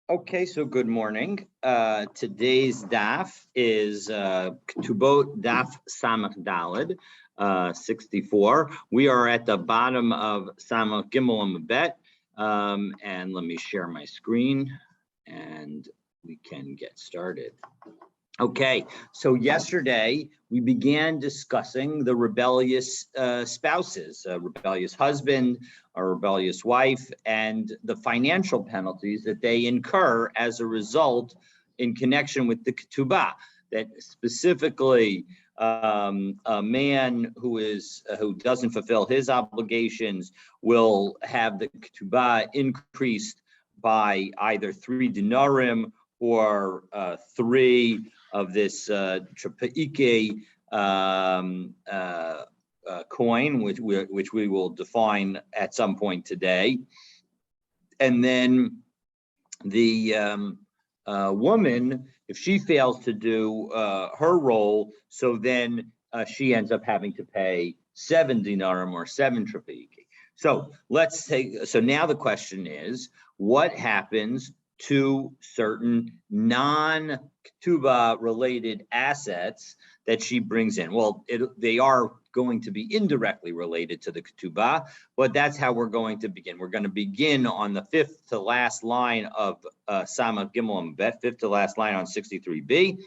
Okay, so good morning. Today's daf is Ketubot daf Samach Dalid 64. We are at the bottom of Samach Gimel and Bet, and let me share my screen, and we can get started. Okay, so yesterday we began discussing the rebellious spouses, a rebellious husband, a rebellious wife, and the financial penalties that they incur as a result in connection with the ketubah. That specifically, a man who doesn't fulfill his obligations will have the ketubah increased by either 3 dinarim or 3 of this trapaike coin, which we will define at some point today. And then the woman, if she fails to do her role, so then she ends up having to pay 7 dinarim or 7 trapaike. So so now the question is, what happens to certain non-ketubah related assets that she brings in? Well, they are going to be indirectly related to the ketubah, but that's how we're going to begin. We're going to begin on the 5th to last line of Samach Gimel and Bet, 5th to last line on 63b,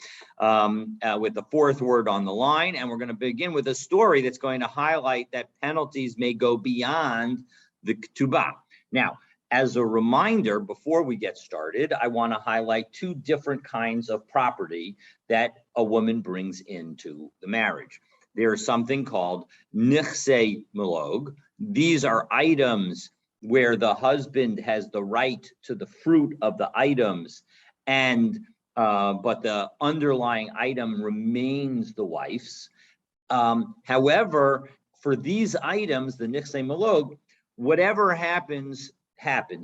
with the 4th word on the line, and we're going to begin with a story that's going to highlight that penalties may go beyond the ketubah. Now, as a reminder, before we get started, I want to highlight 2 different kinds of property that a woman brings into the marriage. There is something called nichsei milog. These are items where the husband has the right to the fruit of the items, and but the underlying item remains the wife's. However, for these items, the nichsei milog, whatever happens,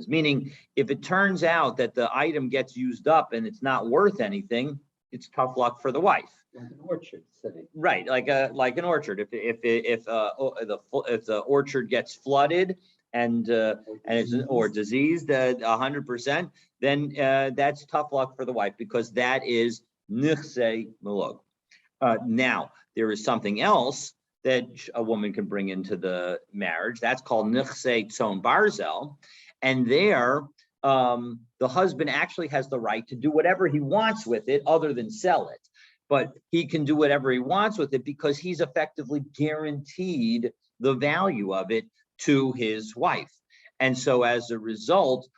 meaning if it turns out that the item gets used up and it's not worth anything, it's tough luck for the wife. Like an orchard setting. Right, like an orchard. If the orchard gets flooded and or diseased 100%, then that's tough luck for the wife, because that is nichsei milog. Now there is something else that a woman can bring into the marriage. That's called nichsei tzon barzel. And there, the husband actually has the right to do whatever he wants with it other than sell it. But he can do whatever he wants with it because he's effectively guaranteed the value of it to his wife. And so as a result,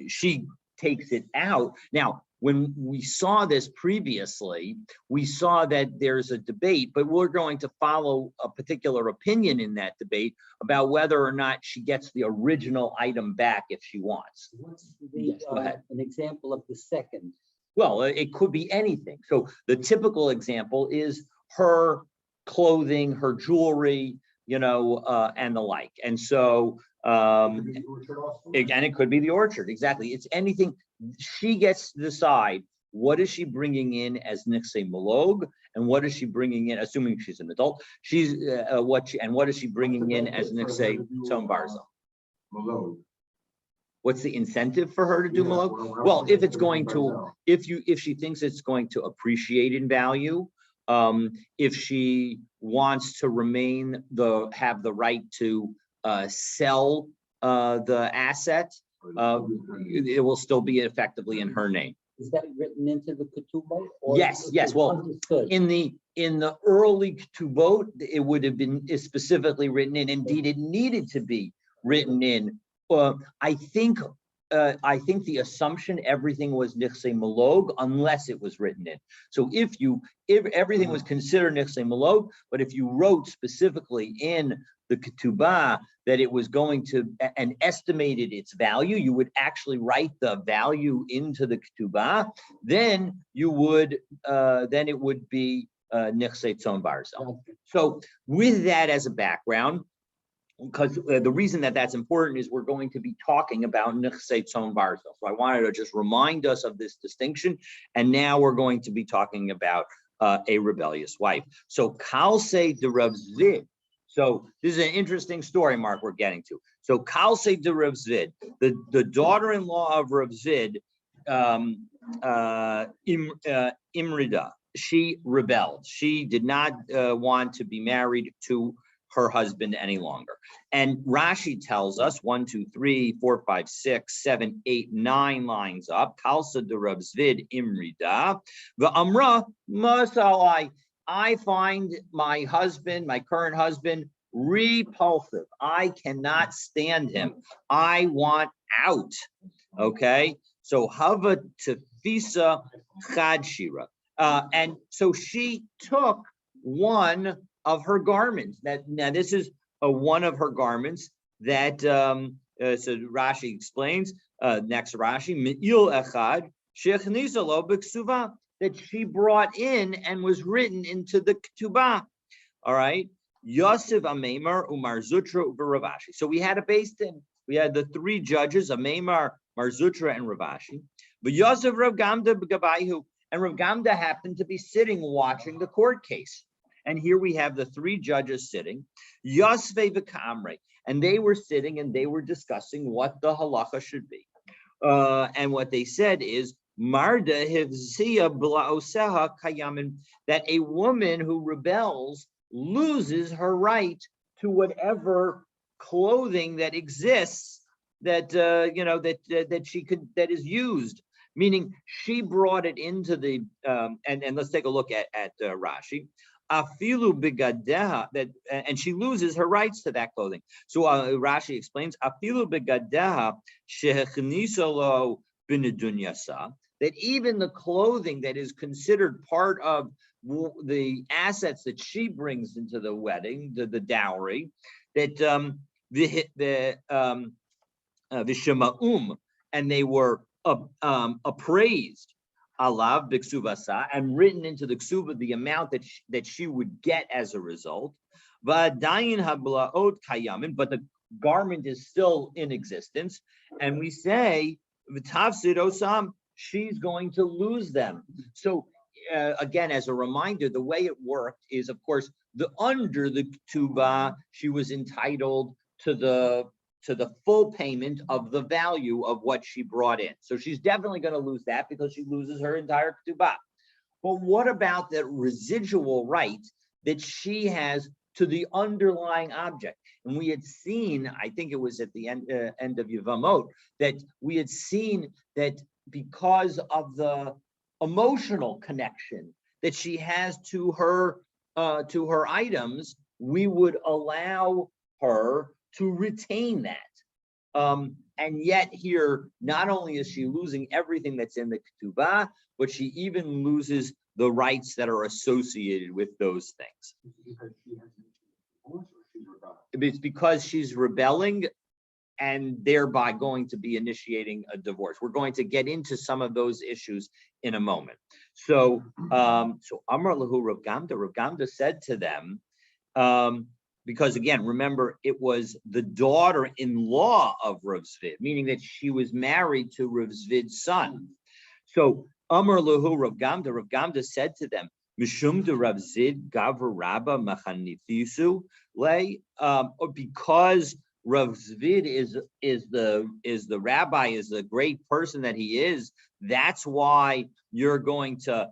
she takes it out. Now, when we saw this previously, we saw that there's a debate, but we're going to follow a particular opinion in that debate about whether or not she gets the original item back if she wants. What's Yes, go ahead. an example of the second? Well, it could be anything. So the typical example is her clothing, her jewelry, and the like. And so, and it could be the orchard. Exactly. It's anything. She gets to decide what is she bringing in as nichsei milog, and what is she bringing in, assuming she's an adult. What is she bringing in as nichsei tzon barzel? Milog. What's the incentive for her to do milog? Well, if it's going to, if she thinks it's going to appreciate in value, if she wants to have the right to sell the asset, it will still be effectively in her name. Is that written into the ketubot? Yes. Well, in the early ketubot, it would have been specifically written in. Indeed, it needed to be written in. I think the assumption everything was nichsei milog unless it was written in. So if everything was considered nichsei milog, but if you wrote specifically in the ketubah that it was going to and estimated its value, you would actually write the value into the ketubah. Then it would be nichsei tzon barzel. So with that as a background, because the reason that that's important is we're going to be talking about nichsei tzon barzel. So I wanted to just remind us of this distinction, and now we're going to be talking about a rebellious wife. So kalsei de Rav Zid. So this is an interesting story, Mark, we're getting to. So Kalse de Rav Zvid, the daughter-in-law of Rav Zvid, Imrida, she rebelled. She did not want to be married to her husband any longer. And Rashi tells us 1, 2, 3, 4, 5, 6, 7, 8, 9 lines up. Kalsa de Rav Zvid Imrida. V'amra masalai. I find my husband, my current husband, repulsive. I cannot stand him. I want out. Okay. So Hava Tefisa Chadshira. And so she took one of her garments. Now this is one of her garments that so Rashi explains. Next Rashi, Me'il Echad Shechnisa Lo B'Ksuva, that she brought in and was written into the Ketubah. All right, Yosef Ameimar Umar Zutra Uber Ravashi. So we had a beis din. We had the three judges, Ameimar, Mar Zutra, and Ravashi. But Yosef Rav Gamda B'Gabayhu, and Rav Gamda happened to be sitting watching the court case. And here we have the three judges sitting, Yosve v'Kamre, and they were sitting and they were discussing what the halacha should be. And what they said is, Marda hivzia blaoseha kayamin, that a woman who rebels loses her right to whatever clothing that exists that that she could, that is used. Meaning she brought it into the and let's take a look at Rashi. Afilu bigadeha, that, and she loses her rights to that clothing. So Rashi explains, Afilu bigadeha shehechnisalo b'nedunyasa, that even the clothing that is considered part of the assets that she brings into the wedding, the dowry, that the shema'um, and they were appraised alav b'ksuvasa, and written into the ksuva the amount that she would get as a result. V'adayin hablaot kayamin, but the garment is still in existence, and we say v'tafsid osam, she's going to lose them. So again, as a reminder, the way it worked is, of course, under the ketubah, she was entitled to the full payment of the value of what she brought in. So she's definitely going to lose that because she loses her entire ketubah. But what about that residual right that she has to the underlying object? And we had seen, I think it was at the end of Yevamot, that we had seen that because of the emotional connection that she has to her items, we would allow her to retain that. And yet here, not only is she losing everything that's in the ketubah, but she even loses the rights that are associated with those things. It's because she's rebelling and thereby going to be initiating a divorce. We're going to get into some of those issues in a moment. So Amar Lahu Rav Gamda said to them, because again, remember, it was the daughter-in-law of Rav Zvid, meaning that she was married to Rav Zvid's son. So Amar Lahu Rav Gamda said to them, Mishum de Rav Zvid Gavra Rabba Machanithisu Lay, because Rav Zvid is the rabbi, is the great person that he is. That's why you're going to,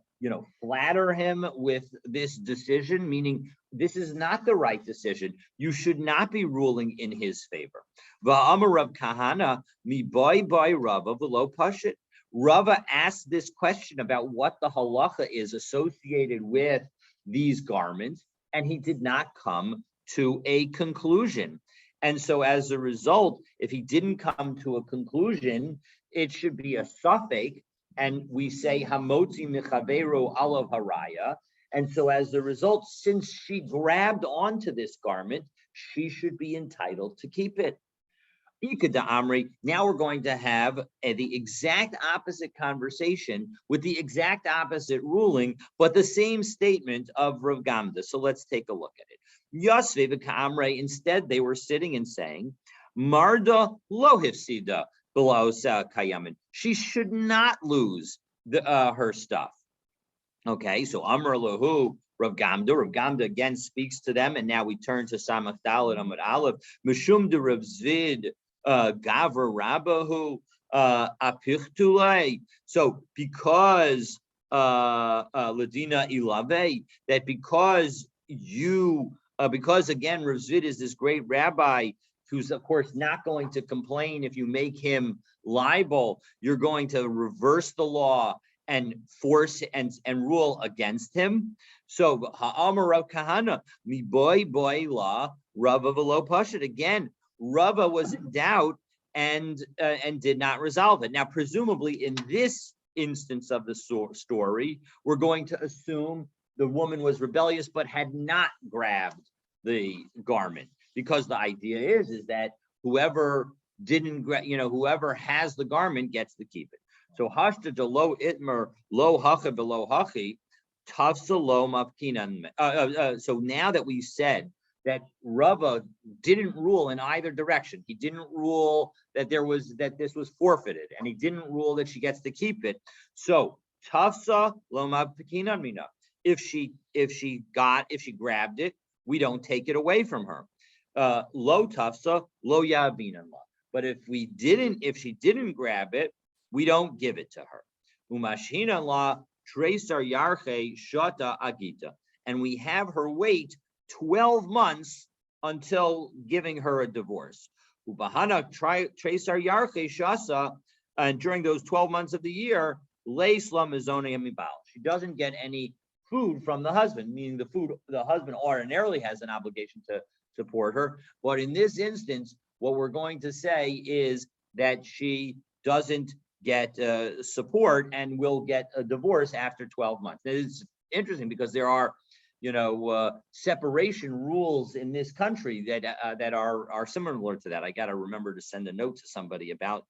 flatter him with this decision, meaning this is not the right decision. You should not be ruling in his favor. Va'amar Rav Kahana mi boy Rava v'lo pashit. Rava asked this question about what the halacha is associated with these garments, and he did not come to a conclusion. And so as a result, if he didn't come to a conclusion, it should be a suffix, and we say hamotzi mechaveru alav haraya. And so as a result, since she grabbed onto this garment, she should be entitled to keep it. Now we're going to have the exact opposite conversation with the exact opposite ruling, but the same statement of Rav Gamda. So let's take a look at it. Yosve v'Kamre, instead they were sitting and saying, Marda lo hifsida b'laosa kayamin. She should not lose her stuff. Okay, so Amar Lahu Rav Gamda again speaks to them, and now we turn to Samach Dalet Amud Aleph. Mishum de Rav Zvid Gaver Rabbahu Apichtulei. So because Ladina Ilave, that because again Rav Zvid is this great rabbi who's of course not going to complain if you make him liable, you're going to reverse the law and force and rule against him. So Ha'amar Rav Kahana, mi boy la Rava v'lo pashut. Again, Rava was in doubt and did not resolve it. Now, presumably in this instance of the story, we're going to assume the woman was rebellious but had not grabbed the garment, because the idea is that whoever didn't grab, whoever has the garment gets to keep it. So hashta de lo itmer lo hacha below hachi tafsa lo mafkinan. So now that we've said that Rava didn't rule in either direction, he didn't rule that this was forfeited, and he didn't rule that she gets to keep it. So tafsa lo mafkinan mina. If she grabbed it, we don't take it away from her. Lo tafsa lo yavinan la. But if she didn't grab it, we don't give it to her. Umashina la tresar yarche shata agita, and we have her wait 12 months until giving her a divorce. Ubahana tresar yarche shasa, and during those 12 months of the year, leisla mizone amibal, she doesn't get any food from the husband, meaning the husband ordinarily has an obligation to support her. But in this instance, what we're going to say is that she doesn't get support and will get a divorce after 12 months. It's interesting because there are, separation rules in this country that are similar to that. I got to remember to send a note to somebody about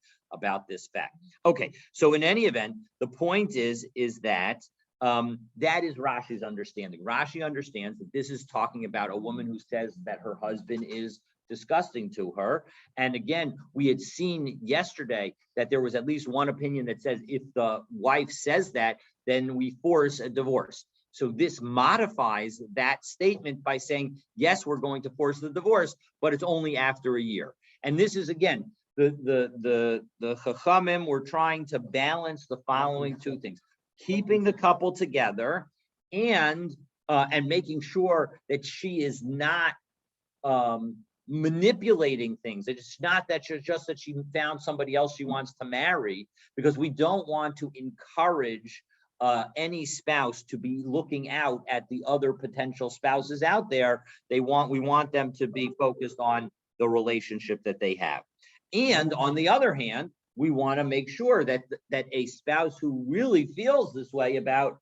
this fact. Okay, so in any event, the point is that that is Rashi's understanding. Rashi understands that this is talking about a woman who says that her husband is disgusting to her. And again, we had seen yesterday that there was at least one opinion that says if the wife says that, then we force a divorce. So this modifies that statement by saying, yes, we're going to force the divorce, but it's only after a year. And this is, again, the Chachamim were trying to balance the following two things: keeping the couple together and making sure that she is not manipulating things. It's not that that she found somebody else she wants to marry, because we don't want to encourage any spouse to be looking out at the other potential spouses out there. We want them to be focused on the relationship that they have. And on the other hand, we want to make sure that a spouse who really feels this way about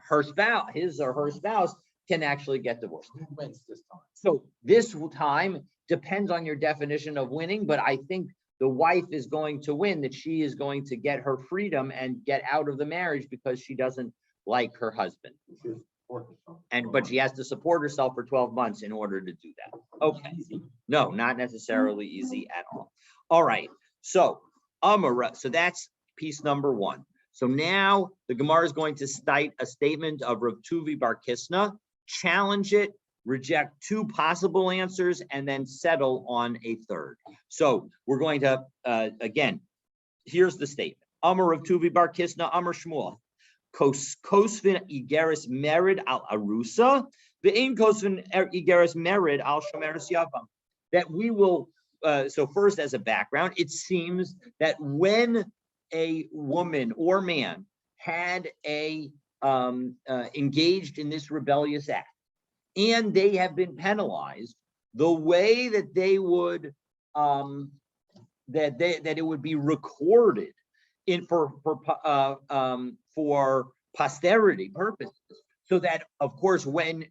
her spouse, his or her spouse, can actually get divorced. Who wins this time? So this time depends on your definition of winning, but I think the wife is going to win, that she is going to get her freedom and get out of the marriage because she doesn't like her husband. But she has to support herself for 12 months in order to do that. Okay. No, not necessarily easy at all. All right. So Amara, so that's piece number one. So now the Gemara is going to cite a statement of Rav Tuvi Bar Kisna, challenge it, reject two possible answers, and then settle on a third. So we're going to, again, here's the statement. Amar Rav Tuvi Bar Kisna, Amar Shmuel, Kosvin Igeris Merid al Arusa, Ve'in Kosvin Igeris Merid al Shomeris Yavam. That we will, so first as a background, it seems that when a woman or man had engaged in this rebellious act, and they have been penalized, the way that they would that it would be recorded for posterity purposes, so that of course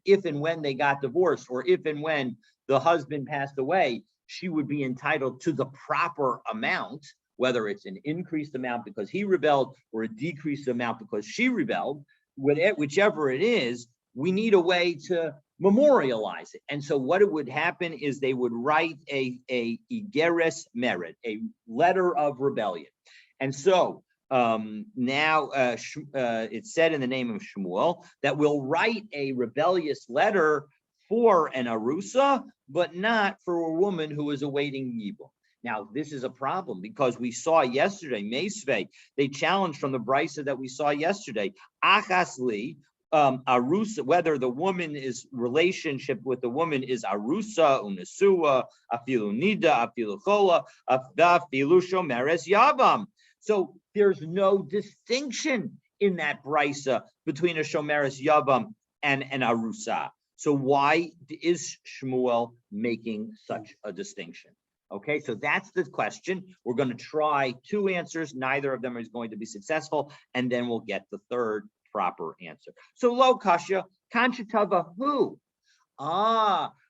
if and when they got divorced, or if and when the husband passed away, she would be entitled to the proper amount, whether it's an increased amount because he rebelled or a decreased amount because she rebelled. Whichever it is, we need a way to memorialize it. And so what it would happen is they would write a Igeres Merid, a letter of rebellion. And so It's said in the name of Shmuel that we'll write a rebellious letter for an arusa, but not for a woman who is awaiting yibum. Now, this is a problem because we saw yesterday, Meisvei, they challenged from the brisa that we saw yesterday, Achasli, arusa, whether the woman is relationship with the woman is arusa, unesua, afilu nida, afilu chola, afilu shomeres yavam. So there's no distinction in that brisa between a shomeres yavam and an arusa. So why is Shmuel making such a distinction? Okay, so that's the question. We're going to try two answers. Neither of them is going to be successful, and then we'll get the third proper answer. So lo kasha kanchatava who?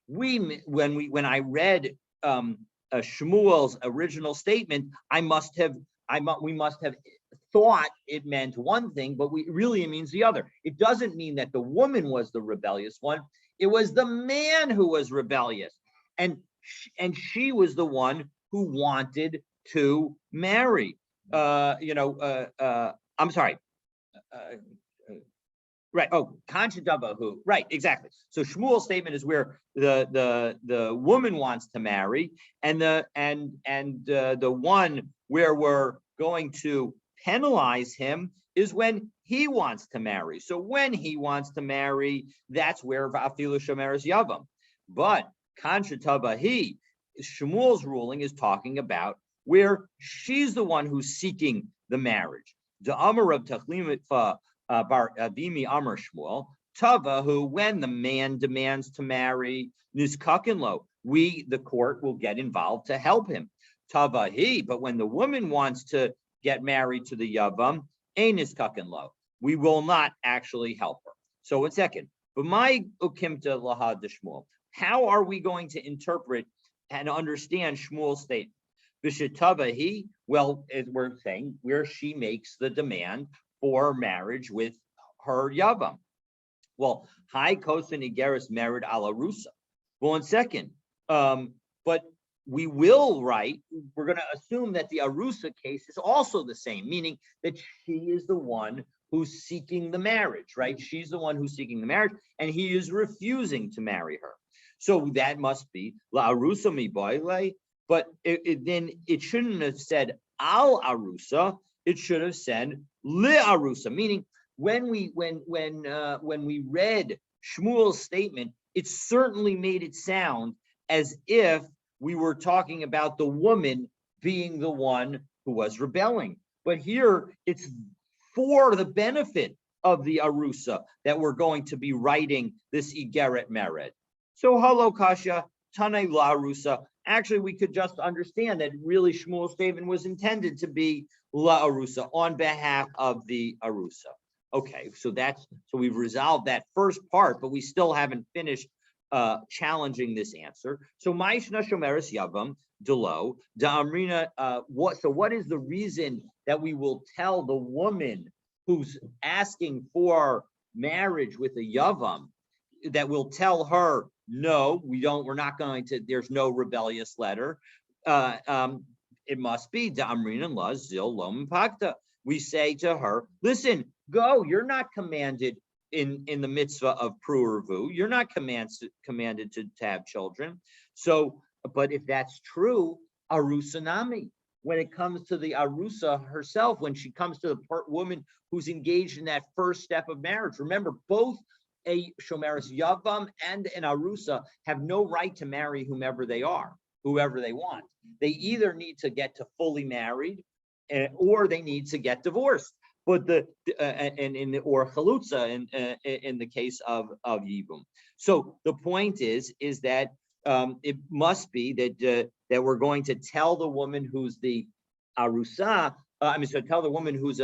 When I read Shmuel's original statement, we must have thought it meant one thing, but it means the other. It doesn't mean that the woman was the rebellious one. It was the man who was rebellious. And she was the one who wanted to marry. I'm sorry. Right. Oh, Kanchadaba who. Right. Exactly. So Shmuel's statement is where the woman wants to marry, and the one where we're going to penalize him is when he wants to marry. So when he wants to marry, that's where Afilu Shomeres Yavam. But Kanchatabahi, Shmuel's ruling is talking about where she's the one who's seeking the marriage. The Amar of Tachlimitfa Bar Abimi Amar Shmuel, Tava, who when the man demands to marry Nizkakinlo, the court, will get involved to help him. Tavahi, but when the woman wants to get married to the Yavam, Ein Nizkakinlo, we will not actually help her. So 1 second. But my Ukimta Lahad Shmuel. How are we going to interpret and understand Shmuel's statement? Vishitavahi, well, as we're saying, where she makes the demand for marriage with her Yavam. Well, Hai Kosan Igeris married ala Rusa. Well, 1 second. But we will write, we're going to assume that the Arusa case is also the same, meaning that she is the one who's seeking the marriage, right? She's the one who's seeking the marriage, and he is refusing to marry her. So that must be La Arusa mi boile, but then it shouldn't have said Al Arusa, it should have said Li Arusa, meaning when we read Shmuel's statement, it certainly made it sound as if we were talking about the woman being the one who was rebelling. But here it's for the benefit of the Arusa that we're going to be writing this Igeret Mered. So Halo Kasha, Tanei La Arusa. Actually, we could just understand that really Shmuel's statement was intended to be La Arusa on behalf of the Arusa. Okay, so we've resolved that first part, but we still haven't finished challenging this answer. So Ma'ishna Shomeres Yavam Delo Da'amrina. What is the reason that we will tell the woman who's asking for marriage with a Yavam that we'll tell her, no, we're not going to, there's no rebellious letter. It must be Da'amrina La Zil Lom Pakta. We say to her, listen, go, you're not commanded in the mitzvah of pru'ervu. You're not commanded to have children. So, but if that's true, Arusa Nami, when it comes to the Arusa herself, when she comes to the woman who's engaged in that first step of marriage, remember, both a Shomeres Yavam and an Arusa have no right to marry whoever they want. They either need to get to fully married or they need to get divorced. But or chalutza in the case of yibum. So the point is that it must be that we're going to tell the woman who's the arusa. Tell the woman who has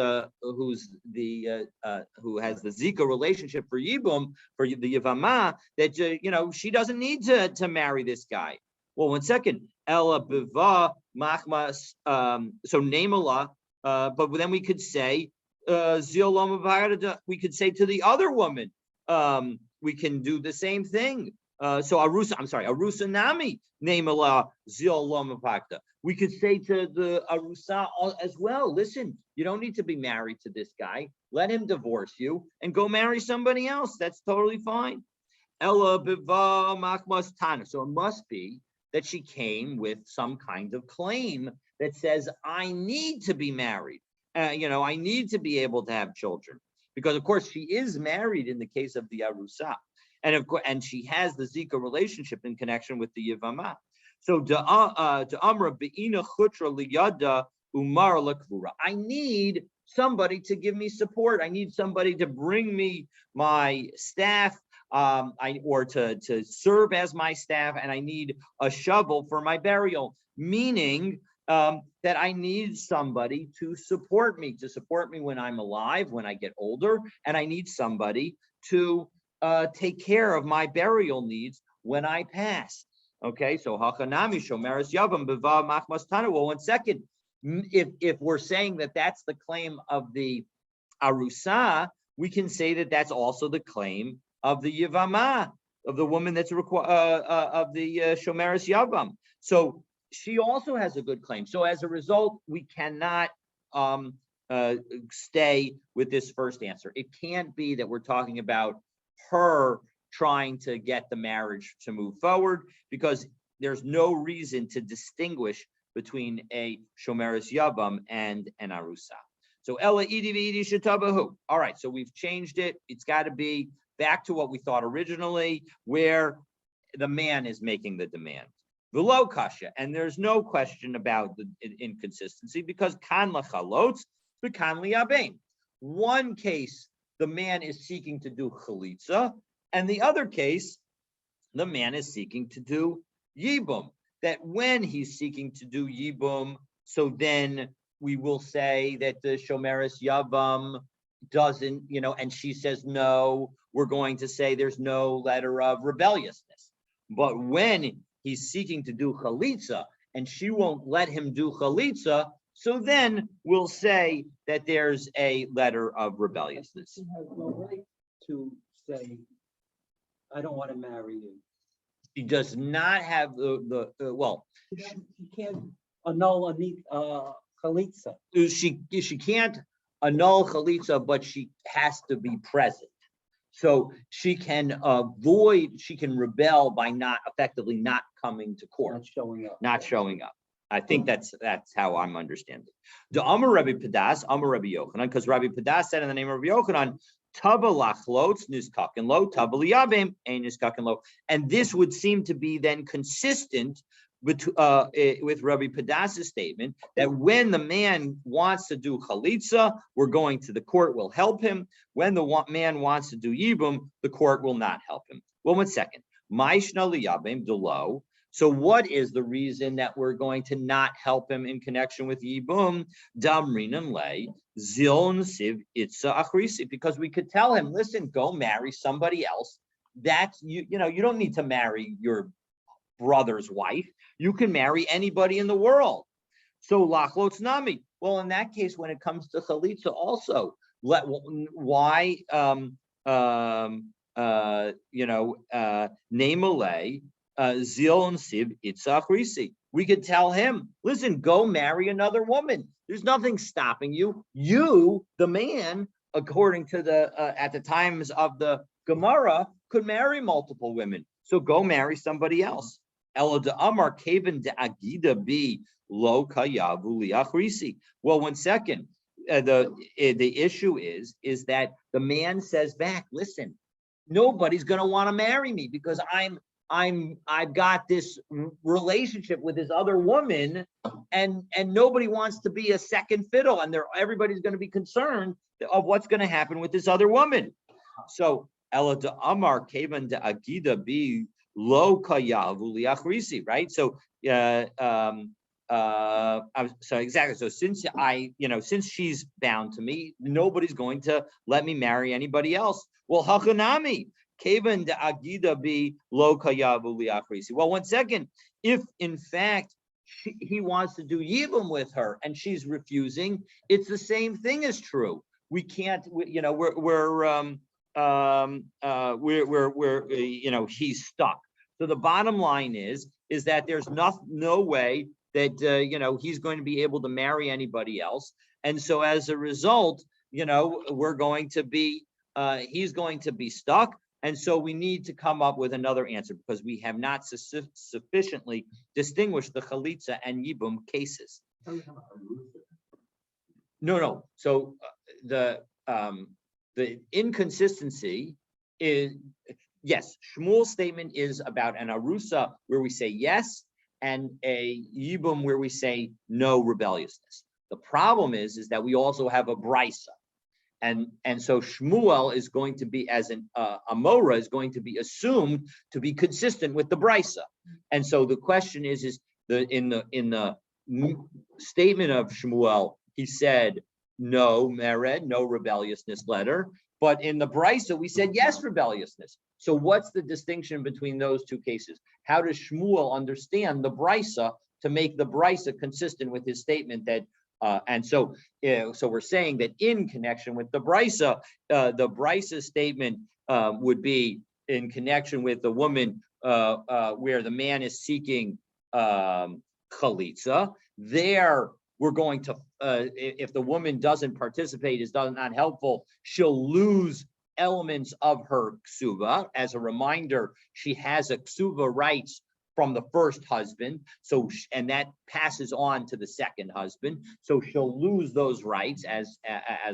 the zika relationship for yibum, for the yivama, that she doesn't need to marry this guy. Well, 1 second. Ella biva machmas. So name Allah, but then we could say. We could say to the other woman, we can do the same thing. So Arusa Nami Nemala Zil Lomapakta. We could say to the Arusa as well, listen, you don't need to be married to this guy. Let him divorce you and go marry somebody else. That's totally fine. Ella Biva Makmas Tana. So it must be that she came with some kind of claim that says, I need to be married. I need to be able to have children. Because of course she is married in the case of the Arusa. And of course, and she has the Zika relationship in connection with the Yivama. So to Amra Be'ina Chutra Liyada Umar Lakvura. I need somebody to give me support. I need somebody to bring me my staff, or to serve as my staff, and I need a shovel for my burial. Meaning that I need somebody to support me when I'm alive, when I get older, and I need somebody to take care of my burial needs when I pass. Okay, so Hachanami Shomeres Yavam Beva Machmas Tana. Well, 1 second. If we're saying that that's the claim of the Arusa, we can say that that's also the claim of the Yivama, of the woman that's of the Shomeres Yavam. So she also has a good claim. So as a result, we cannot stay with this first answer. It can't be that we're talking about her trying to get the marriage to move forward, because there's no reason to distinguish between a Shomeres Yavam and an Arusa. So Ella Idi V'Idi Shetabahu. All right, so we've changed it. It's got to be back to what we thought originally, where the man is making the demand. V'lo kasha, and there's no question about the inconsistency, because kan lachalotz v'kan liyabein. One case, the man is seeking to do chalitza, and the other case, the man is seeking to do yibum. That when he's seeking to do yibum, so then we will say that the Shomeres Yavam doesn't, and she says no, we're going to say there's no letter of rebelliousness. But when he's seeking to do chalitza and she won't let him do chalitza, so then we'll say that there's a letter of rebelliousness. She has no right to say, I don't want to marry you. She does not have the She can't annul chalitza. She can't annul chalitza, but she has to be present. So she can rebel by not coming to court, not showing up. I think that's how I'm understanding. The Amar Rabbi Padas, Amar Rabbi Yochanan, because Rabbi Padas said in the name of Rabbi Yochanan, Taba lachlotz niskaken lo, taba liyabim ein niskaken lo, and this would seem to be then consistent with Rabbi Padas's statement that when the man wants to do chalitza, we're going to the court will help him. When the man wants to do yibum, the court will not help him. Well, 1 second. Ma'ishna liyabim delo. So what is the reason that we're going to not help him in connection with yibum? Damrinan lay zil nsiv itza achrisi, because we could tell him, listen, go marry somebody else. That's you don't need to marry your brother's wife. You can marry anybody in the world. So lachlotz nami. Well, in that case, when it comes to chalitza, also why namelay zil and siv itzachrisi. We could tell him, listen, go marry another woman. There's nothing stopping you. You, the man, according to the at the times of the Gemara, could marry multiple women. So go marry somebody else. Ela de Amar Kaven de Agida B Lo Kayavu Liachrisi. Well, 1 second. The issue is that the man says back, listen, nobody's gonna want to marry me because I've got this relationship with this other woman, and nobody wants to be a second fiddle, and everybody's going to be concerned of what's going to happen with this other woman. So Ela de Amar Kavan de Agida B Lo Kayavu Liachrisi, right? So so exactly. So since since she's bound to me, nobody's going to let me marry anybody else. Well, Hachanami. Kavan de Agida be lo kayavu liachrisi. Well, 1 second. If in fact he wants to do yibum with her and she's refusing, it's the same thing is true. We can't. He's stuck. So the bottom line is that there's no way that he's going to be able to marry anybody else, and so as a result, we're going to be he's going to be stuck, and so we need to come up with another answer because we have not sufficiently distinguished the chalitza and yibum cases. No. So the inconsistency is, yes, Shmuel's statement is about an arusa where we say yes, and a yibum where we say no rebelliousness. The problem is that we also have a brisa, and so Shmuel is going to be, as an amora, is going to be assumed to be consistent with the brisa, and so the question is in the statement of Shmuel, he said no mered, no rebelliousness letter, but in the brisa we said yes rebelliousness. So what's the distinction between those two cases? How does Shmuel understand the brisa to make the brisa consistent with his statement that so we're saying that in connection with the brisa statement would be in connection with the woman where the man is seeking chalitza. There we're going to, if the woman doesn't participate, is not helpful, she'll lose elements of her ksuba. As a reminder, she has a ksuba rights from the first husband, and that passes on to the second husband, so she'll lose those rights as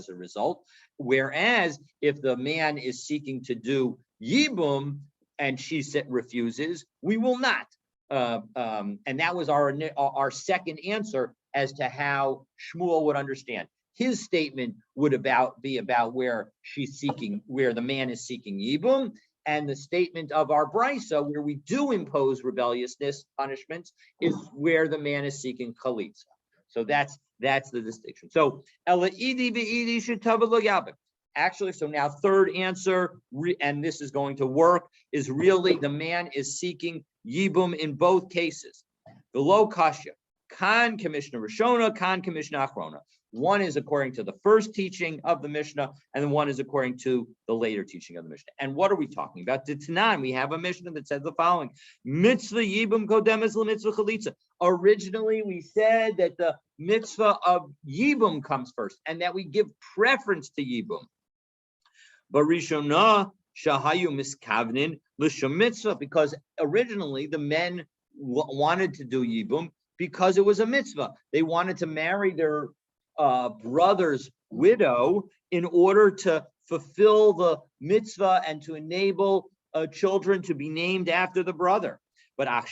a result. Whereas if the man is seeking to do yibum and she refuses, we will not. And that was our second answer as to how Shmuel would understand. His statement would be about where the man is seeking yibum, and the statement of our brisa, where we do impose rebelliousness punishments, is where the man is seeking chalitza. So that's the distinction. So actually, so now third answer, and this is going to work, is really the man is seeking yibum in both cases. The lo kasha, kan Mishnah Rishona, kan Mishnah Achrona. One is according to the first teaching of the Mishnah, and then one is according to the later teaching of the Mishnah. And what are we talking about? The Tanan, we have a Mishnah that says the following: Mitzvah yibum kodemes l'mitzvah chalitza. Originally, we said that the mitzvah of yibum comes first, and that we give preference to yibum. Barishona shahayu miskavnin l'shum mitzvah, because originally the men wanted to do yibum because it was a mitzvah. They wanted to marry their brother's widow in order to fulfill the mitzvah and to enable children to be named after the brother. But now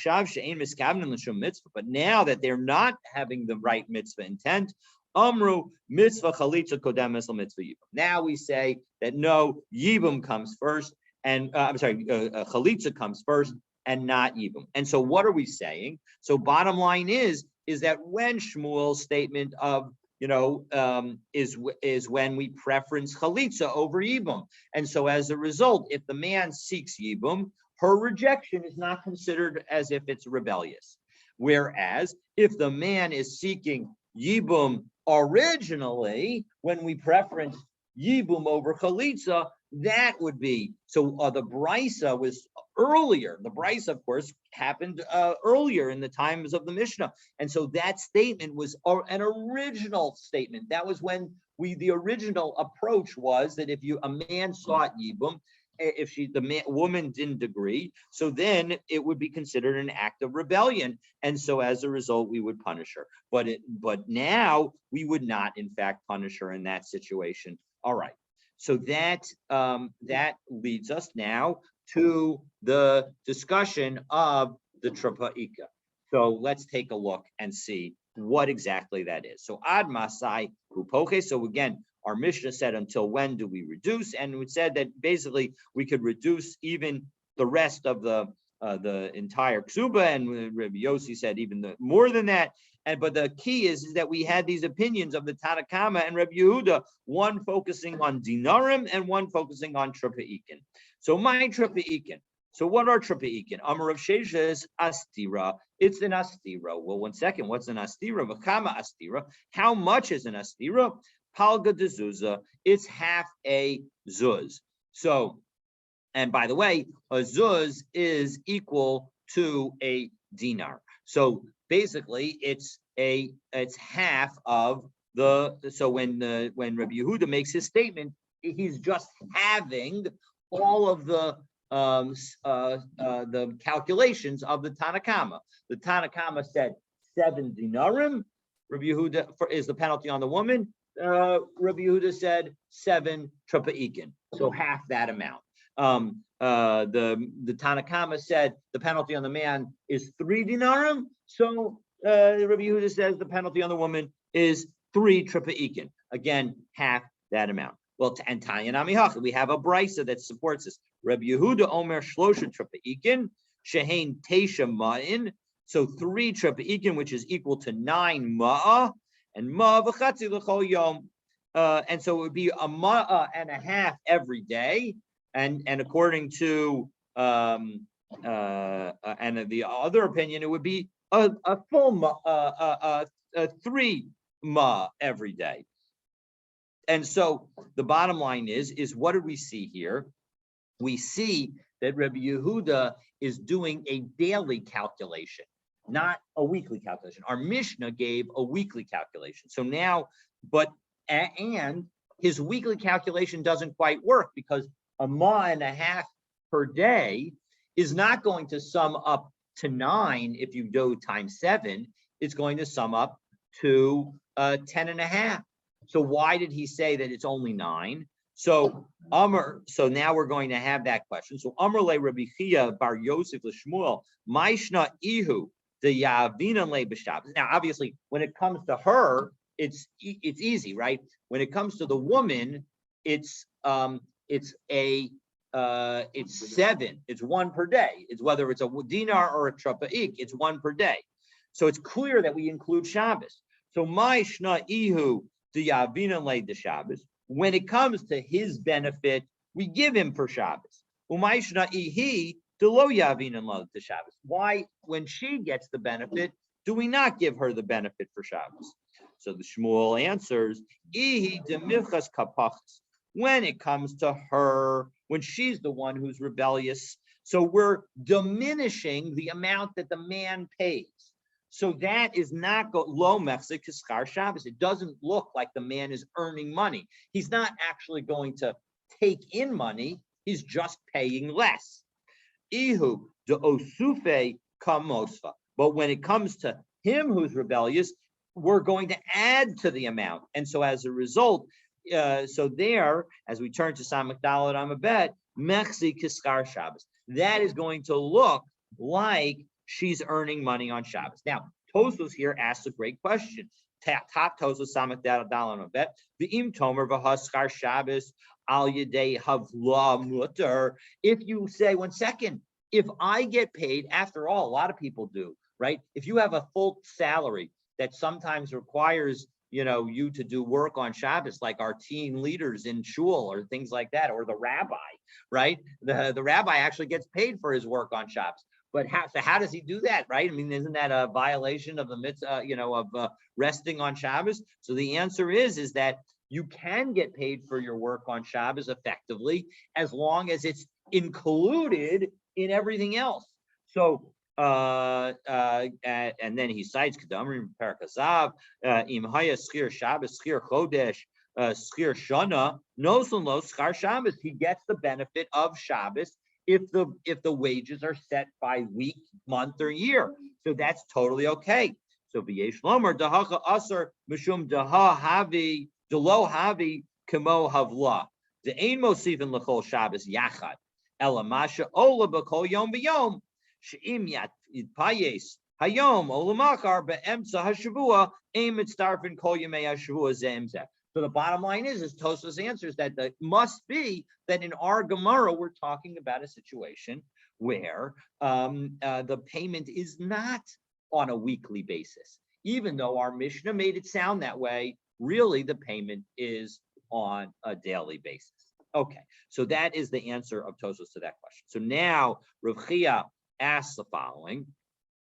that they're not having the right mitzvah intent, amru mitzvah chalitza kodemes mitzvah yibum. Now we say that no, yibum comes first, and chalitza comes first and not yibum. And so what are we saying? So bottom line is that when Shmuel's statement of is when we preference chalitza over yibum. And so as a result, if the man seeks yibum, her rejection is not considered as if it's rebellious. Whereas if the man is seeking yibum originally, when we preference yibum over chalitza, that would be, so the brisa was earlier. The brisa, of course, happened earlier in the times of the Mishnah. And so that statement was an original statement. That was when the original approach was that if a man sought yibum, if woman didn't agree, so then it would be considered an act of rebellion, and so as a result we would punish her. But now we would not, in fact, punish her in that situation. All right. So that leads us now to the discussion of the trapa'ika. So let's take a look and see what exactly that is. So ad masai hupoche. So again, our Mishnah said, until when do we reduce? And it said that basically we could reduce even the rest of the entire ksuba, and Rabbi Yossi said even more than that. But the key is that we had these opinions of the Tanna Kama and Rabbi Yehuda, one focusing on dinarim and one focusing on trapeikin. So my trapeikin. So what are trapeikin? Amar of Shesha is astira. It's an astira. Well, 1 second. What's an astira? V'kama astira. How much is an astira? Palga de zuzah. It's half a zuz. So, And by the way, a zuz is equal to a dinar. So basically, it's half of the. So when Rabbi Yehuda makes his statement, he's just having all of the calculations of the Tanakama. The Tanakama said 7 dinarim. Rabbi Yehuda is the penalty on the woman. Rabbi Yehuda said 7 trapaikin, so half that amount. The Tanakama said the penalty on the man is 3 dinarim. So Rabbi Yehuda says the penalty on the woman is 3 trapaikin. Again, half that amount. Well, and Tanya Namihacha, we have a brisa that supports this. Rabbi Yehuda Omer Shlosha trapaikin, Shehain Tesha Ma'in. So 3 trapaikin, which is equal to 9 ma'ah, and ma'ah v'chatzi l'chol yom. And so it would be a ma'ah and a half every day. And according to and the other opinion, it would be a full 3 ma every day. And so the bottom line is what did we see here? We see that Rabbi Yehuda is doing a daily calculation, not a weekly calculation. Our Mishnah gave a weekly calculation. So now, and his weekly calculation doesn't quite work because a ma and a half per day is not going to sum up to 9 if you do times 7. It's going to sum up to 10 and a half. So why did he say that it's only 9? So now we're going to have that question. So Amar le Rabbi Chia bar Yosef l'Shmuel, Maishna ihu the Yavina le b'Shabbos. Now, obviously, when it comes to her, it's easy, right? When it comes to the woman, it's 7. It's 1 per day. It's whether it's a dinar or a trapa'ik, it's 1 per day. So it's clear that we include Shabbos. So my shna ihu the Yavina le the Shabbos. When it comes to his benefit, we give him for Shabbos. Umay shna ihi the lo Yavina le the Shabbos. Why, when she gets the benefit, do we not give her the benefit for Shabbos? So the Shmuel answers, ihi de milchas kapachas. When it comes to her, when she's the one who's rebellious, so we're diminishing the amount that the man pays. So that is not lo mechzik kiskar Shabbos. It doesn't look like the man is earning money. He's not actually going to take in money. He's just paying less. Ihu de osufe kamosfa. But when it comes to him who's rebellious, we're going to add to the amount. And so as a result, so there, as we turn to Samach Dalet Amabet, mechzik kiskar Shabbos. That is going to look like she's earning money on Shabbos. Now, Tosfos here asks a great question. Top Tosfos Samach Dalet Amabet, the im tomer v'haskar Shabbos al yedei havla mutter. If you say, 1 second, if I get paid, after all, a lot of people do, right? If you have a full salary that sometimes requires you to do work on Shabbos, like our teen leaders in shul or things like that, or the rabbi, right? The rabbi actually gets paid for his work on Shabbos. But how does he do that, right? I mean, isn't that a violation of the mitzvah, of resting on Shabbos? So the answer is that you can get paid for your work on Shabbos effectively, as long as it's included in everything else. So and then he cites Kedamrim Perkasav, Im Haya Schir Shabbos, Schir Chodesh, Schir Shana, Noson Lo Schar Shabbos. He gets the benefit of Shabbos if the wages are set by week, month, or year. So that's totally okay. So V'yesh Lomer Dahacha Asar Mishum Daha Havi Delo Havi Kemo Havla. The Ein Mosivin L'Chol Shabbos Yachad Elamasha Ola B'Kol Yom B'Yom. She'im Yatpayes Hayom Olamakar Be'emtza Hashavua Ein Mitzdarfin Kol Yemei Hashavua Ze'emzeh. So the bottom line is Tosfos answers that it must be that in our Gemara we're talking about a situation where the payment is not on a weekly basis, even though our Mishnah made it sound that way. Really, the payment is on a daily basis. Okay, so that is the answer of Tosfos to that question. So now Rav Chia asks the following.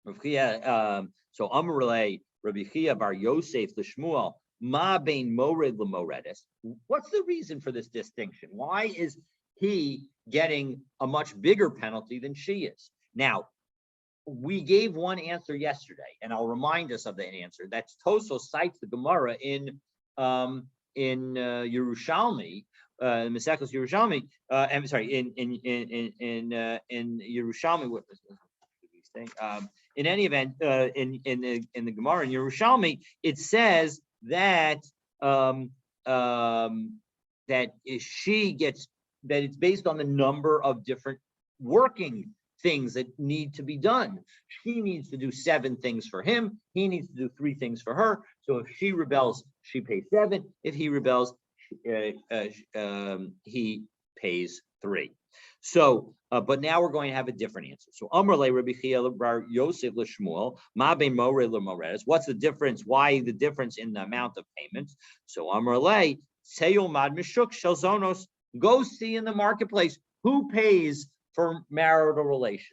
Rav Chia, so Amrulay Rabbi Chia bar Yosef l'Shmuel ma bein mored l'moredes. What's the reason for this distinction? Why is he getting a much bigger penalty than she is. Now, we gave one answer yesterday, and I'll remind us of that answer. That's Tosos cites the Gemara in Yerushalmi, Maseches Yerushalmi. I'm sorry, in Yerushalmi. What was he saying? In any event, in the Gemara in Yerushalmi, it says that that she gets, that it's based on the number of different working things that need to be done. She needs to do 7 things for him. He needs to do 3 things for her. So if she rebels, she pays 7. If he rebels, he pays 3. So, but now we're going to have a different answer. So, Amrle Rabbi Chiel bar Yosef l'Shmuel, Ma be more l'moredes. What's the difference? Why the difference in the amount of payments? So, Amrle Seyol Mad Mishuk Shalzonos. Go see in the marketplace who pays for marital relations.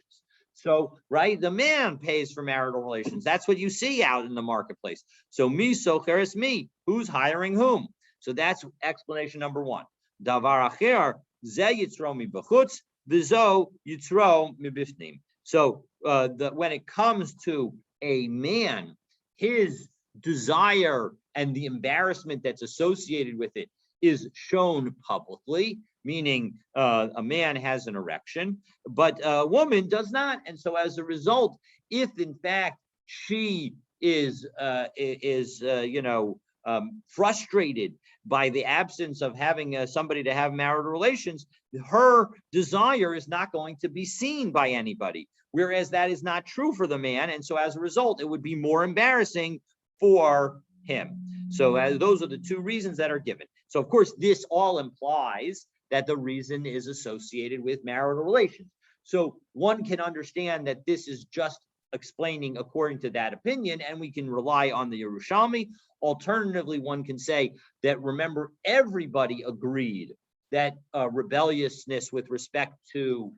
So, right, the man pays for marital relations. That's what you see out in the marketplace. So, mi socheres mi, who's hiring whom? So that's explanation number 1. Davar acher ze yitzro mi b'chutz, v'zo yitzro mi bifnim. So, when it comes to a man, his desire and the embarrassment that's associated with it is shown publicly, meaning a man has an erection, but a woman does not. And so as a result, if in fact she is frustrated by the absence of having somebody to have marital relations, her desire is not going to be seen by anybody, whereas that is not true for the man. And so as a result, it would be more embarrassing for him. So those are the 2 reasons that are given. So of course, this all implies that the reason is associated with marital relations. So one can understand that this is just explaining according to that opinion, and we can rely on the Yerushalmi. Alternatively, one can say that, remember, everybody agreed that rebelliousness with respect to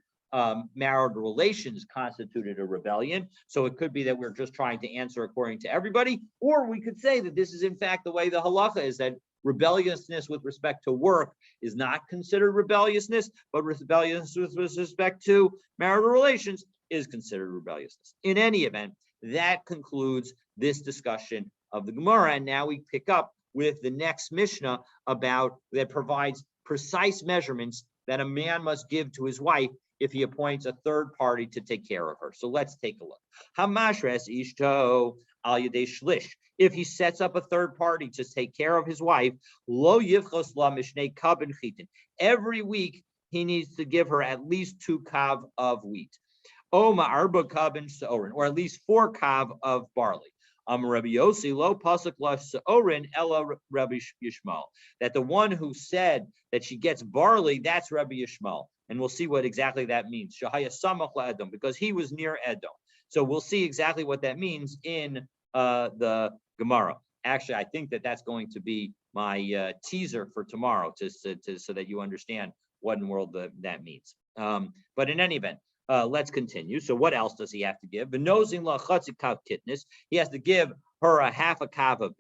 marital relations constituted a rebellion. So it could be that we're just trying to answer according to everybody, or we could say that this is in fact the way the halacha is, that rebelliousness with respect to work is not considered rebelliousness, but rebelliousness with respect to marital relations is considered rebelliousness. In any event, that concludes this discussion of the Gemara, and now we pick up with the next Mishnah that provides precise measurements that a man must give to his wife if he appoints a third party to take care of her. So let's take a look. Hamashres ishto al yedei shlish. If he sets up a third party to take care of his wife, lo yivchos la mishnei kav and chitin. Every week he needs to give her at least 2 kav of wheat. Oma arba kav and seorin, or at least 4 kav of barley. Rabbi Yossi lo pasuk la seorin ella Rabbi Yishmael. That the one who said that she gets barley, that's Rabbi Yishmael. And we'll see what exactly that means. Shahaya samach la Edom, because he was near Edom. So we'll see exactly what that means in the Gemara. Actually, I think that that's going to be my teaser for tomorrow, so that you understand what in the world that means. But in any event, let's continue. So what else does he have to give? He has to give her a half a kav of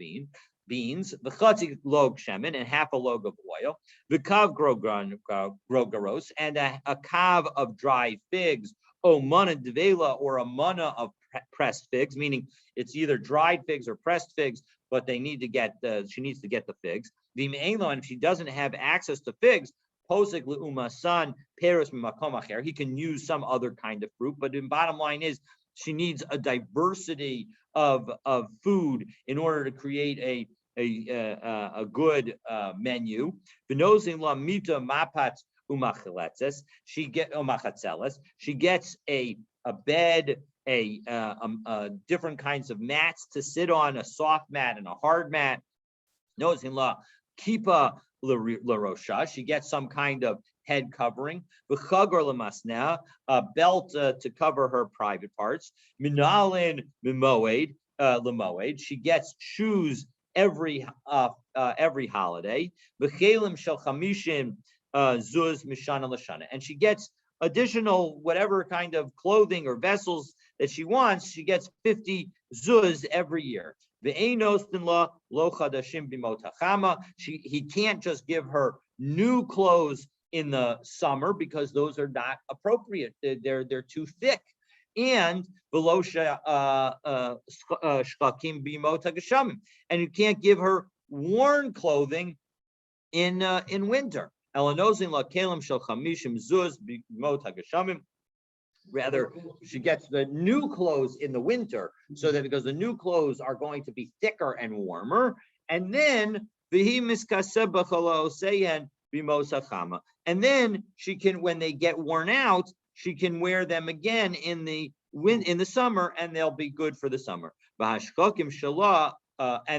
beans, the chatzi log shemen, and half a log of oil, the kav grogaros, and a kav of dried figs, o mana devela, or a mana of pressed figs, meaning it's either dried figs or pressed figs, but she needs to get the figs. And if she doesn't have access to figs, posik le'umasan peros mimakom acher, he can use some other kind of fruit. But the bottom line is, she needs a diversity of food in order to create a good menu. V'nozin la mita mapat umachaletzes. She gets a bed, different kinds of mats to sit on, a soft mat and a hard mat. Nozin la kipa la rosha. She gets some kind of head covering. V'chagor lemasneh, a belt to cover her private parts. Minalin mimoed lemoed. She gets shoes every holiday. V'chelim shel chamishim zuz mishana l'shana, and she gets additional whatever kind of clothing or vessels that she wants. She gets 50 zuz every year. He can't just give her new clothes in the summer because those are not appropriate. They're too thick. And below shkakim bimot hageshamim, and you can't give her worn clothing in winter. Elanozin la kelim shel chamishim zuz bimot hageshamim. Rather, she gets the new clothes in the winter, so that because the new clothes are going to be thicker and warmer, and then and then she can, when they get worn out, she can wear them again in the summer, and they'll be good for the summer. And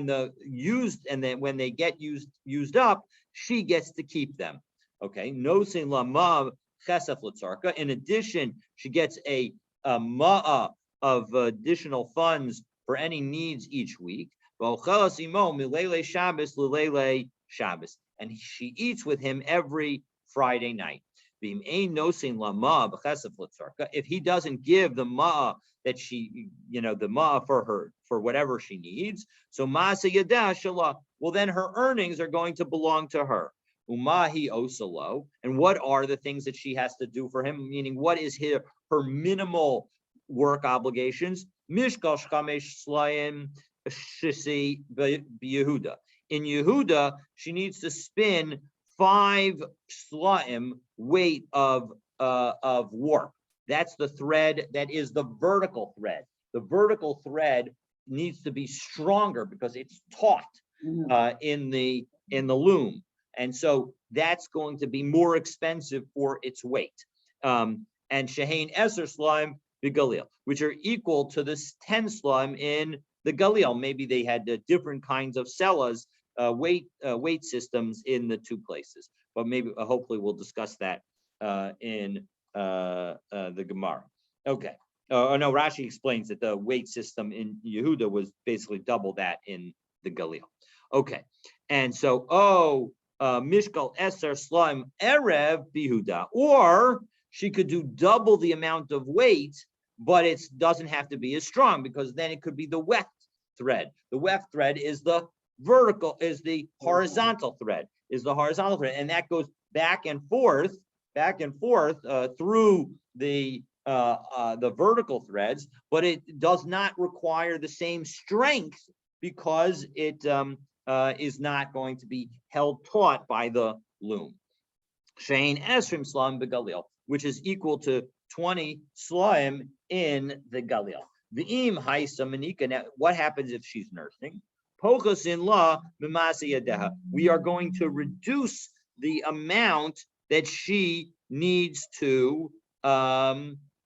then when they get used up, she gets to keep them. Okay, no sin lamav. In addition, she gets a ma'ah of additional funds for any needs each week. And she eats with him every Friday night. If he doesn't give the ma'ah that she, the ma'ah for whatever she needs, so ma'asa yadah shalah, well, then her earnings are going to belong to her. Umahi osalo, and what are the things that she has to do for him? Meaning, what is her minimal work obligations? Mishkal shkamesh slayim shisi b'Yehuda. In Yehuda, she needs to spin 5 slaim weight of work. That's the thread. That is the vertical thread. The vertical thread needs to be stronger because it's taut in the loom. And so that's going to be more expensive for its weight. And Shehain Eser slime the Galil, which are equal to this 10 slime in the Galil. Maybe they had different kinds of sellas, weight systems in the two places. But maybe, hopefully, we'll discuss that in the Gemara. Okay. No, Rashi explains that the weight system in Yehuda was basically double that in the Galil. Okay. And so, Mishkal Eser Slime Erev Bihuda, or she could do double the amount of weight, but it doesn't have to be as strong because then it could be the weft thread. The weft thread is the horizontal thread, and that goes back and forth through the vertical threads, but it does not require the same strength because it is not going to be held taut by the loom. Shein Esrim Slam Begalil, which is equal to 20 slaim in the Galil. V'im Haisa Manika. Now, what happens if she's nursing? Pochas in law Mimasa Yadeha. We are going to reduce the amount that she needs to earn.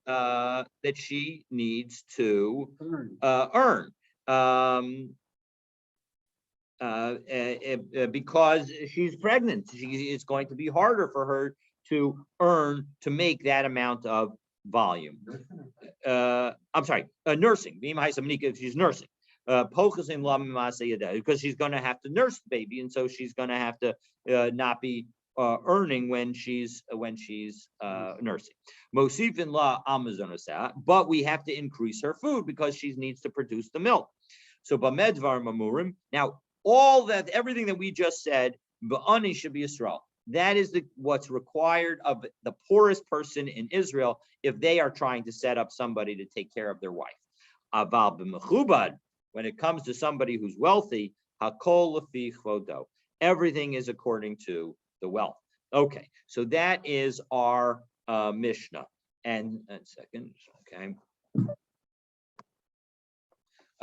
Because she's pregnant. It's going to be harder for her to make that amount of volume. Nursing. If she's nursing. Because she's going to have to nurse the baby, and so she's going to have to not be earning when she's nursing. Mosifin la amazonasa, but we have to increase her food because she needs to produce the milk. So bamedvar mamurim. Now, everything that we just said, ba'ani should be Yisrael. That is what's required of the poorest person in Israel if they are trying to set up somebody to take care of their wife. Aval b'mechubad, when it comes to somebody who's wealthy, hakol lefi chvodo. Everything is according to the wealth. Okay, so that is our Mishnah. And a second,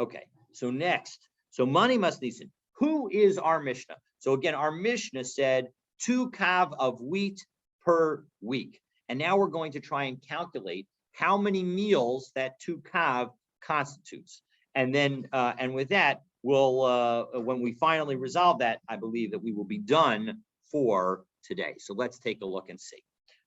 okay. So next, Mani Masnisin. Who is our Mishnah? So again, our Mishnah said 2 kav of wheat per week. And now we're going to try and calculate how many meals that 2 kav constitutes. And then, and with that, we'll, when we finally resolve that, I believe that we will be done for today. So let's take a look and see.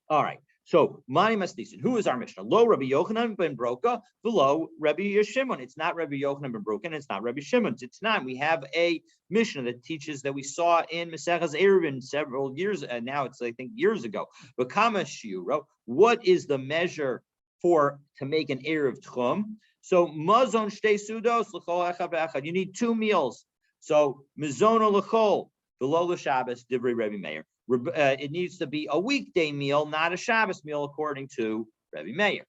All right. So, Mani Masnisin, who is our Mishnah? Lo Rabbi Yochanan ben Broka, below Rabbi Shimon. It's not Rabbi Yochanan ben Broka, and it's not Rabbi Shimon's. It's not. We have a Mishnah that teaches that we saw in Maseches Eruvin several years, and now it's, I think, years ago. V'kama shiuro, what is the measure to make an Eruv Tchum? So, Mazon shtei sudos l'chol echad v'echad. You need 2 meals. So, Mizono l'chol, below the Shabbos, Divrei Rabbi Meir. it needs to be a weekday meal, not a Shabbos meal, according to Rabbi Meir.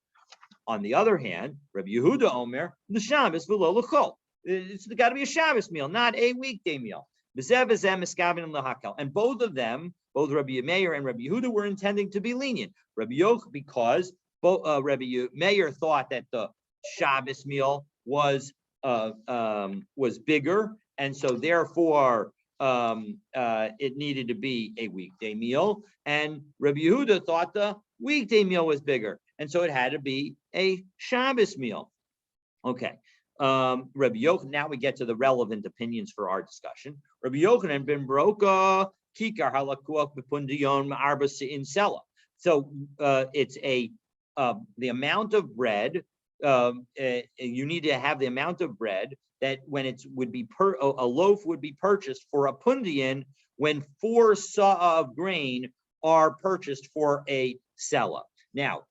On the other hand, Rabbi Yehuda Omer, the Shabbos v'lo l'chol. It's got to be a Shabbos meal, not a weekday meal. And both of them, both Rabbi Meir and Rabbi Yehuda, were intending to be lenient. Rabbi Yoch, because Rabbi Meir thought that the Shabbos meal was bigger, and so therefore it needed to be a weekday meal. And Rabbi Yehuda thought the weekday meal was bigger, and so it had to be a Shabbos meal. Okay. Rabbi Yochanan, now we get to the relevant opinions for our discussion. Rabbi Yochanan ben Baroka kikar halakuach bepundiyon arba in sela. So it's the amount of bread. You need to have the amount of bread that when it would be a loaf would be purchased for a pundion when 4 sa of grain are purchased for a sela. Now,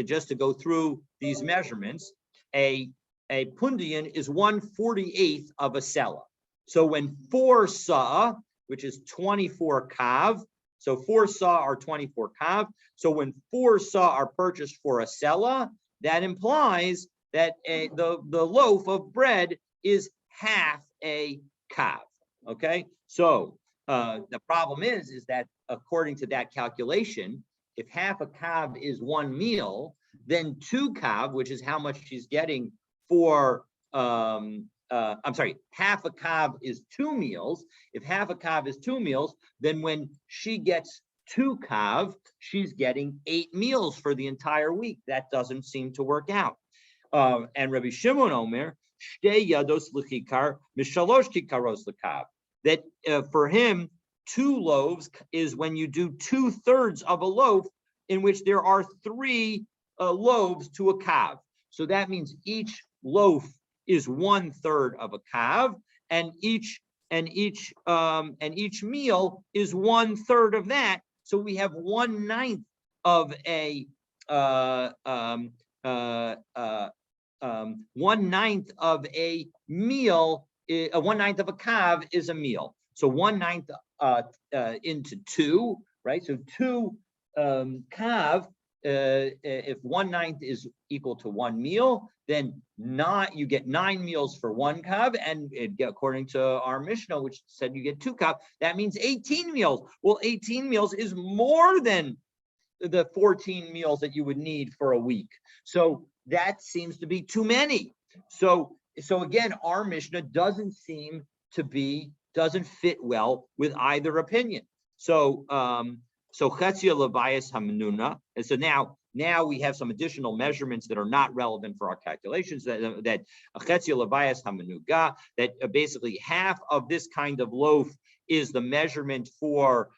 just to go through these measurements, a pundion is 1/48th of a sela. So when 4 sa, which is 24 kav, so 4 sa are 24 kav. So when 4 sa are purchased for a sela, that implies that the loaf of bread is half a kav. Okay, so the problem is that according to that calculation, if half a kav is 1 meal, then 2 kav, which is how much she's getting for I'm sorry, half a kav is 2 meals. If half a kav is 2 meals, then when she gets 2 kav, she's getting 8 meals for the entire week. That doesn't seem to work out. And Rabbi Shimon Omer, shtei yados l'chikar mishalosh kikaros l'kav. That for him, 2 loaves is when you do 2/3 of a loaf, in which there are 3 loaves to a kav. So that means each loaf is 1/3 of a kav, and each meal is 1/3 of that. So we have 1/9 of a 1/9 of a meal. 1/9 of a kav is a meal. So 1/9 into 2, right? So 2 kav. If 1/9 is equal to 1 meal, then you get 9 meals for 1 kav, and according to our Mishnah, which said you get 2 kav, that means 18 meals. Well, 18 meals is more than the 14 meals that you would need for a week. So that seems to be too many. So again, our Mishnah doesn't fit well with either opinion. So Chetzia Levias Hamanuna, and so now we have some additional measurements that are not relevant for our calculations. That Chetzia Levias Hamanuga, that basically half of this kind of loaf is the measurement for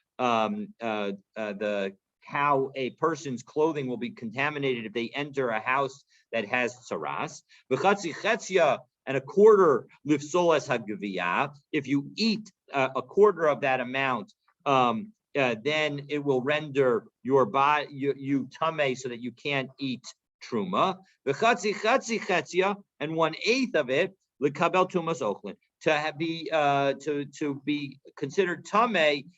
how a person's clothing will be contaminated if they enter a house that has tsaras. V'chatzi chetzia, and a quarter lifsolas hagaviyah. If you eat a quarter of that amount, then it will render your body you tame, so that you can't eat truma. V'chatzi chetzia, and 1/8 of it lekabel tumas ochlin, to be considered tame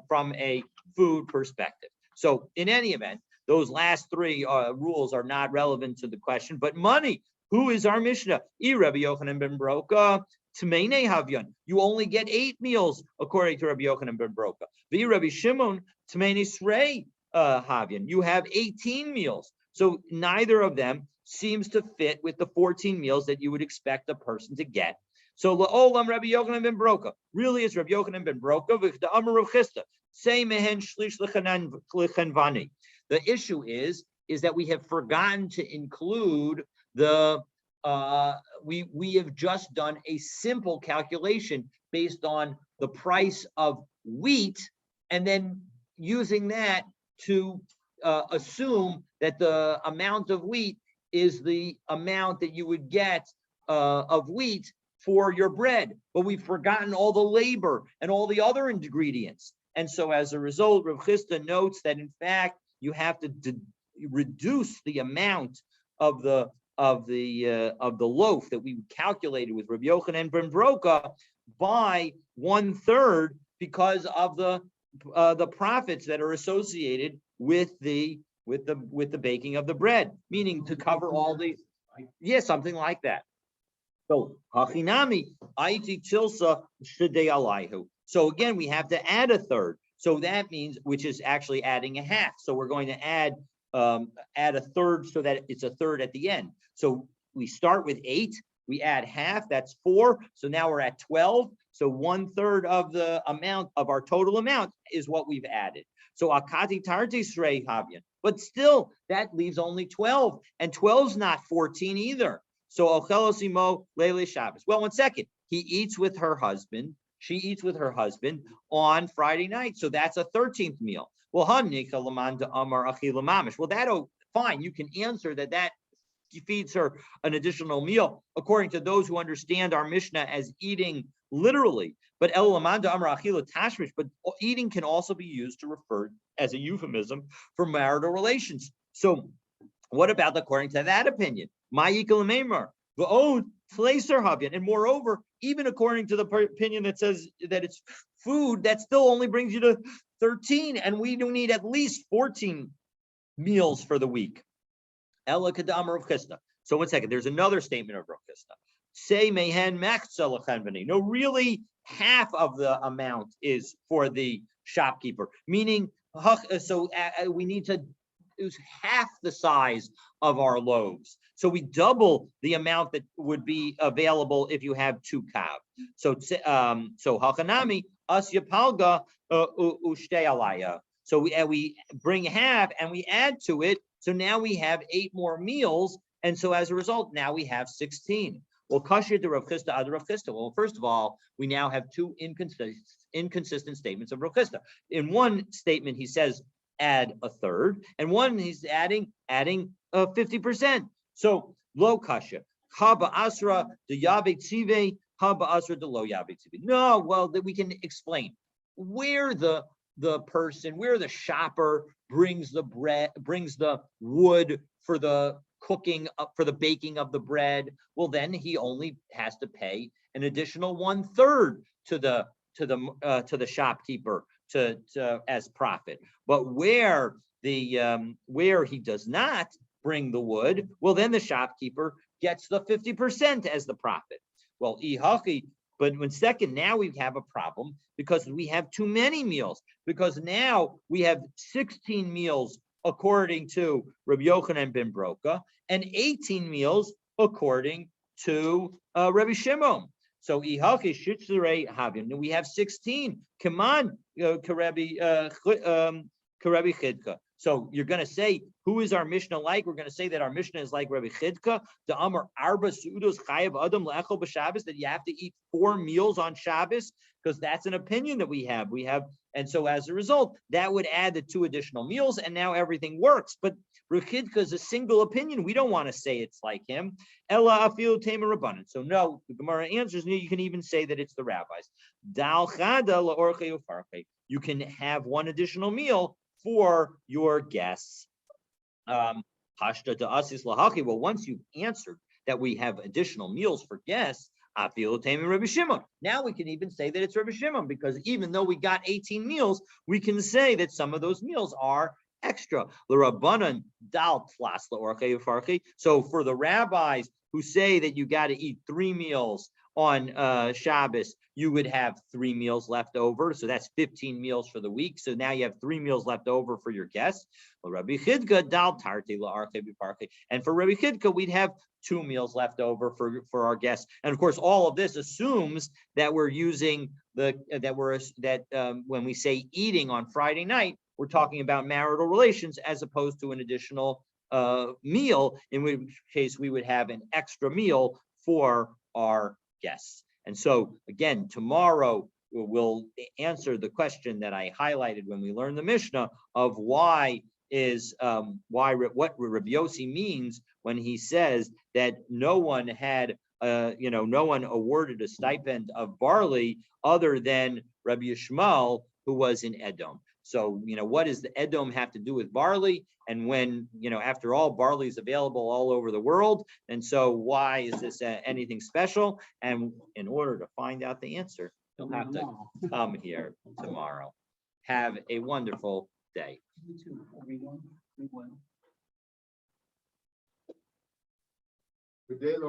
from a food perspective. So in any event, those last 3 rules are not relevant to the question. But money, who is our Mishnah? Rabbi Yochanan ben Baroka. You only get 8 meals according to Rabbi Yochanan ben Baroka. Rabbi Shimon, you have 18 meals. So neither of them seems to fit with the 14 meals that you would expect a person to get. So la'olam Rabbi Yochanan ben Baroka. Really, it's Rabbi Yochanan ben Baroka with the Amar of Chisda. Say mehen shlish lechanvani. The issue is that we have forgotten to include the. We have just done a simple calculation based on the price of wheat, and then using that to assume that the amount of wheat is the amount that you would get of wheat for your bread. But we've forgotten all the labor and all the other ingredients. And so as a result, Rav Chisda notes that in fact you have to reduce the amount of the loaf that we calculated with Rabbi Yochanan ben Baroka by 1/3 because of the profits that are associated with the baking of the bread, meaning to cover all the, something like that. So hachinami aiti tilsa shedei alayhu. So again, we have to add a third. So that means, which is actually adding a half. So we're going to add a third so that it's a third at the end. So we start with 8, we add half, that's 4. So now we're at 12. So 1/3 of the amount of our total amount is what we've added. So akati tarti srei havian, but still that leaves only 12, and 12's not 14 either. So ochelosimo lele Shabbos. Well, 1 second. He eats with her husband. She eats with her husband on Friday night. So that's a 13th meal. Well, fine. You can answer that feeds her an additional meal, according to those who understand our Mishnah as eating literally. But but eating can also be used to refer as a euphemism for marital relations. So what about according to that opinion? And moreover, even according to the opinion that says that it's food, that still only brings you to 13, and we do need at least 14 meals for the week. Ella Kadamar of Chisda. So 1 second, there's another statement of Rav Chisda. Say mehen mechzelachenveni. No, really, half of the amount is for the shopkeeper, meaning we need to use half the size of our loaves. So we double the amount that would be available if you have 2 kav. So hachanami asya palga ushtei alaya. So we bring half and we add to it. So now we have 8 more meals. And so as a result, now we have 16. Well, kashir to Rav Chisda, other Rav Chisda. Well, first of all, we now have 2 inconsistent statements of Rav Chisda. In one statement, he says, add a third, and one he's adding 50%. So lo kasha, haba asra de yabe tzive, haba asra de lo yabe tzive. No, well, that we can explain where the shopper brings the bread, brings the wood for the cooking, for the baking of the bread. Well, then he only has to pay an additional 1/3 to the shopkeeper to as profit. But where he does not bring the wood, well, then the shopkeeper gets the 50% as the profit. Well, but when second, now we have a problem because we have too many meals, because now we have 16 meals according to Rabbi Yochanan ben Broka and 18 meals according to Rabbi Shimon. So we have 16. Come on, Karebi Chidka. So you're going to say, who is our Mishnah like? We're going to say that our Mishnah is like Rabbi Chidka, the Amar Arba Sudos Chayav Adam Le'echol b'Shabbos, that you have to eat 4 meals on Shabbos, because that's an opinion that we have. And so as a result, that would add the 2 additional meals, and now everything works. But Rabbi Chidka is a single opinion. We don't want to say it's like him. Ella afilu tema rabbanan. So no, the Gemara answers, you can even say that it's the rabbis. Dal chada la'orchei ufarchei. You can have 1 additional meal for your guests. Hashta to asis lahaki. Well, once you've answered that we have additional meals for guests, afilu tema Rabbi Shimon. Now we can even say that it's Rabbi Shimon, because even though we got 18 meals, we can say that some of those meals are extra. L'Rabbanan dal tlas la'orchei ufarchei. So for the rabbis who say that you got to eat 3 meals on Shabbos, you would have 3 meals left over. So that's 15 meals for the week. So now you have 3 meals left over for your guests. Well, Rabbi Chidka dal tarti la'archei b'parchei. And for Rabbi Chidka, we'd have 2 meals left over for our guests. And of course, all of this assumes that we're using when we say eating on Friday night, we're talking about marital relations as opposed to an additional meal, in which case we would have an extra meal for our guests. And so again, tomorrow we'll answer the question that I highlighted when we learned the Mishnah of what Rabbi Yossi means when he says that no one awarded a stipend of barley other than Rabbi Yishmael, who was in Edom. So, what does the Edom have to do with barley? And when, after all, barley is available all over the world. And so why is this anything special? And in order to find out the answer, You'll have to come here tomorrow. Have a wonderful day. You too, everyone. Be well. Good day, Lord.